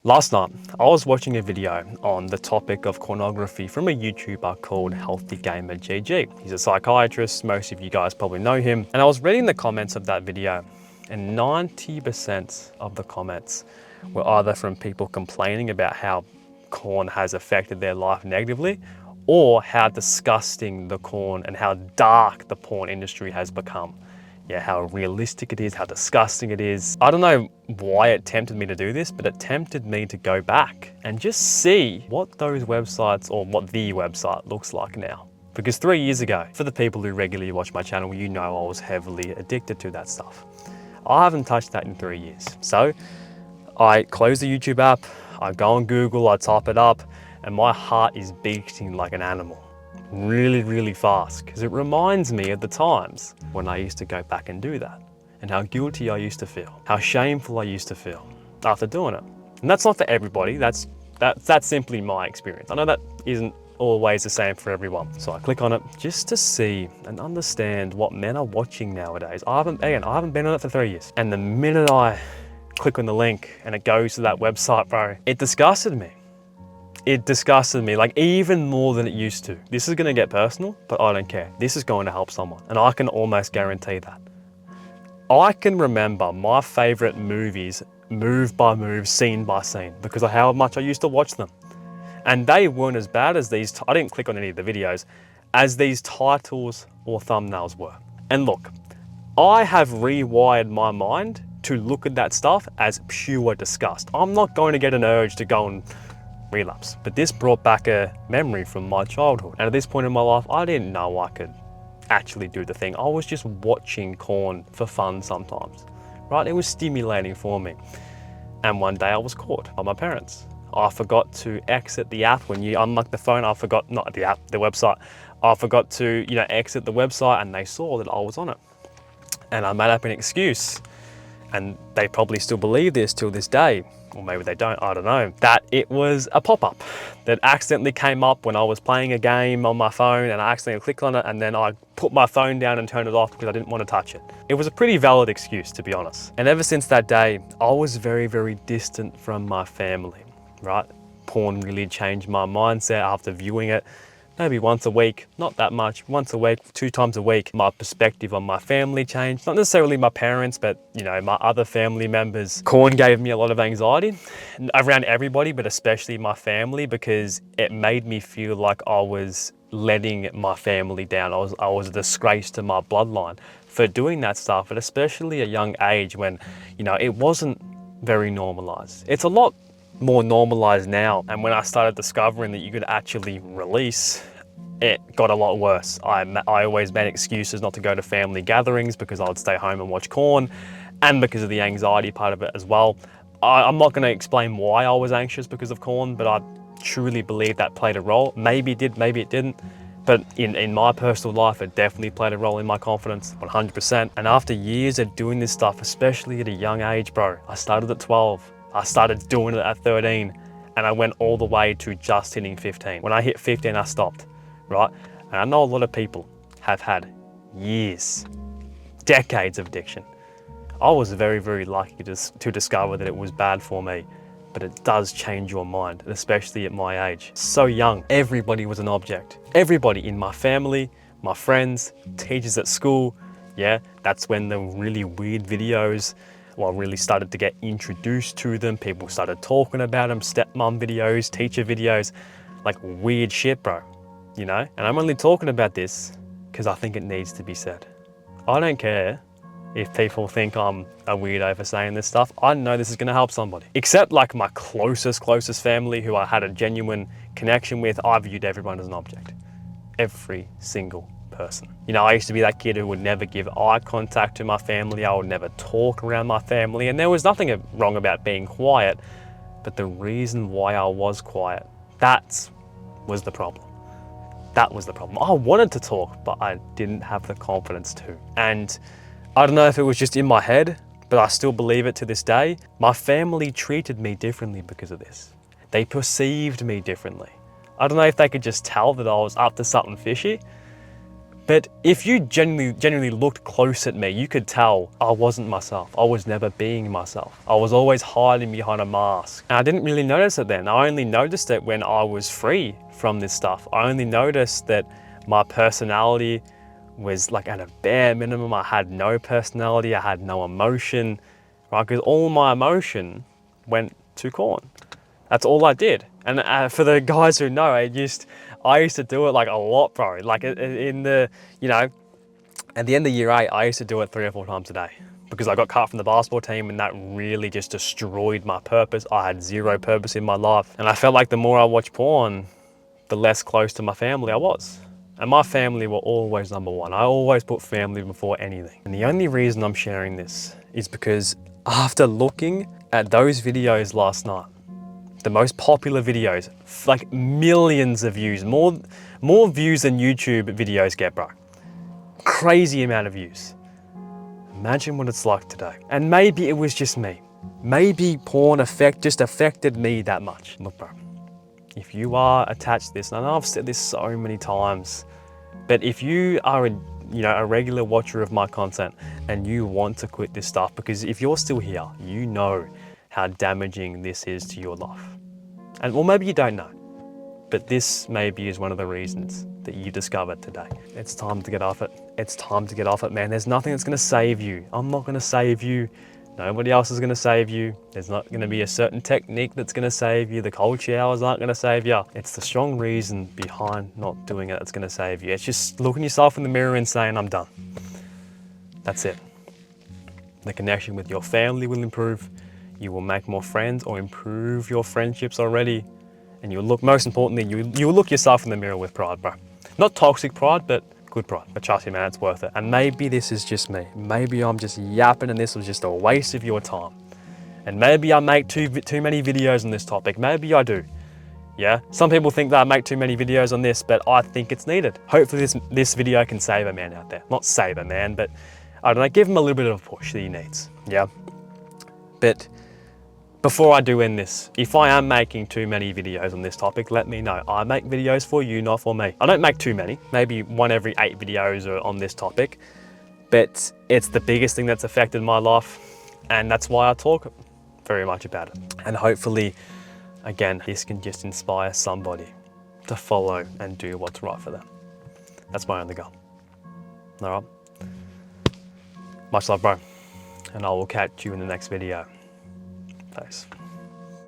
Last night, I was watching a video on the topic of pornography from a YouTuber called Healthy Gamer GG. He's a psychiatrist, most of you guys probably know him. And I was reading the comments of that video, and 90% of the comments were either from people complaining about how porn has affected their life negatively, or how disgusting the porn and how dark the porn industry has become. Yeah, how realistic it is, how disgusting it is. I don't know why it tempted me to do this, but it tempted me to go back and just see what those websites or what the website looks like now. Because 3 years ago, for the people who regularly watch my channel, you know I was heavily addicted to that stuff. I haven't touched that in 3 years. So I close the YouTube app, I go on Google, I type it up, and my heart is beating like an animal. Really fast, because it reminds me of the times when I used to go back and do that, and how guilty I used to feel, how shameful I used to feel after doing it. And that's not for everybody, that's simply my experience. I know that isn't always the same for everyone. So I click on it just to see and understand what men are watching nowadays. I haven't been on it for 3 years. And the minute I click on the link and it goes to that website, bro, it disgusted me. It disgusted me, like even more than it used to. This is gonna get personal, but I don't care. This is going to help someone, and I can almost guarantee that. I can remember my favorite movies, move by move, scene by scene, because of how much I used to watch them. And they weren't as bad as these, I didn't click on any of the videos, as these titles or thumbnails were. And look, I have rewired my mind to look at that stuff as pure disgust. I'm not going to get an urge to go and relapse. But this brought back a memory from my childhood. And at this point in my life, I didn't know I could actually do the thing. I was just watching porn for fun sometimes, right? It was stimulating for me. And one day I was caught by my parents. I forgot to exit the app. When you unlock the phone, I forgot, not the app, the website. I forgot to, exit the website, and they saw that I was on it. And I made up an excuse. And they probably still believe this till this day, or maybe they don't, I don't know, that it was a pop-up that accidentally came up when I was playing a game on my phone, and I accidentally clicked on it, and then I put my phone down and turned it off because I didn't want to touch it. It was a pretty valid excuse, to be honest. And ever since that day, I was very distant from my family, right? Porn really changed my mindset after viewing it. Maybe once a week, not that much, once a week, 2 times a week. My perspective on my family changed. Not necessarily my parents, but my other family members. Porn gave me a lot of anxiety around everybody, but especially my family, because it made me feel like I was letting my family down. I was a disgrace to my bloodline for doing that stuff, but especially at a young age when, it wasn't very normalized. It's a lot more normalized now, and when I started discovering that you could actually release, it got a lot worse. I always made excuses not to go to family gatherings because I would stay home and watch porn, and because of the anxiety part of it as well. I'm not going to explain why I was anxious because of porn, but I truly believe that played a role. Maybe it did, maybe it didn't, but in my personal life, it definitely played a role in my confidence, 100%. And after years of doing this stuff, especially at a young age, bro, I started at 12. I started doing it at 13, and I went all the way to just hitting 15. When I hit 15, I stopped, right? And I know a lot of people have had years, decades of addiction. I was very lucky to discover that it was bad for me, but it does change your mind, especially at my age. So young, everybody was an object. Everybody in my family, my friends, teachers at school. Yeah, that's when the really weird videos, really started to get introduced to them. People started talking about them, stepmom videos, teacher videos, like weird shit, bro, And I'm only talking about this because I think it needs to be said. I don't care if people think I'm a weirdo for saying this stuff. I know this is gonna help somebody. Except like my closest family who I had a genuine connection with, I viewed everyone as an object. Every single person. I used to be that kid who would never give eye contact to my family. I would never talk around my family, and there was nothing wrong about being quiet, but the reason why I was quiet, that was the problem. That was the problem. I wanted to talk, but I didn't have the confidence to. And I don't know if it was just in my head, but I still believe it to this day. My family treated me differently because of this. They perceived me differently. I don't know if they could just tell that I was up to something fishy, But if you genuinely looked close at me, you could tell I wasn't myself. I was never being myself. I was always hiding behind a mask. And I didn't really notice it then. I only noticed it when I was free from this stuff. I only noticed that my personality was like at a bare minimum. I had no personality, I had no emotion, right? Because all my emotion went to corn. That's all I did. And for the guys who know, I used to do it like a lot, bro. Like in the, at the end of year 8, I used to do it 3 or 4 times a day because I got cut from the basketball team, and that really just destroyed my purpose. I had zero purpose in my life. And I felt like the more I watched porn, the less close to my family I was. And my family were always number one. I always put family before anything. And the only reason I'm sharing this is because after looking at those videos last night, the most popular videos, like millions of views, more views than YouTube videos get, bro. Crazy amount of views. Imagine what it's like today. And maybe it was just me. Maybe porn just affected me that much. Look, bro, if you are attached to this, and I know I've said this so many times, but if you are a regular watcher of my content and you want to quit this stuff, because if you're still here, you know how damaging this is to your life. And well, maybe you don't know, but this maybe is one of the reasons that you discovered today. It's time to get off it. It's time to get off it, man. There's nothing that's gonna save you. I'm not gonna save you. Nobody else is gonna save you. There's not gonna be a certain technique that's gonna save you. The cold showers aren't gonna save you. It's the strong reason behind not doing it that's gonna save you. It's just looking yourself in the mirror and saying, I'm done. That's it. The connection with your family will improve. You will make more friends or improve your friendships already. And you'll look, most importantly, you'll look yourself in the mirror with pride, bro. Not toxic pride, but good pride. But trust me, man, it's worth it. And maybe this is just me. Maybe I'm just yapping and this was just a waste of your time. And maybe I make too many videos on this topic. Maybe I do. Yeah, some people think that I make too many videos on this, but I think it's needed. Hopefully this video can save a man out there. Not save a man, but I don't know, give him a little bit of a push that he needs. Yeah. But before I do end this, if I am making too many videos on this topic, let me know. I make videos for you, not for me. I don't make too many, maybe 1 every 8 videos are on this topic, but it's the biggest thing that's affected my life, and that's why I talk very much about it. And hopefully, again, this can just inspire somebody to follow and do what's right for them. That's my only goal. All right? Much love, bro, and I will catch you in the next video. Peace.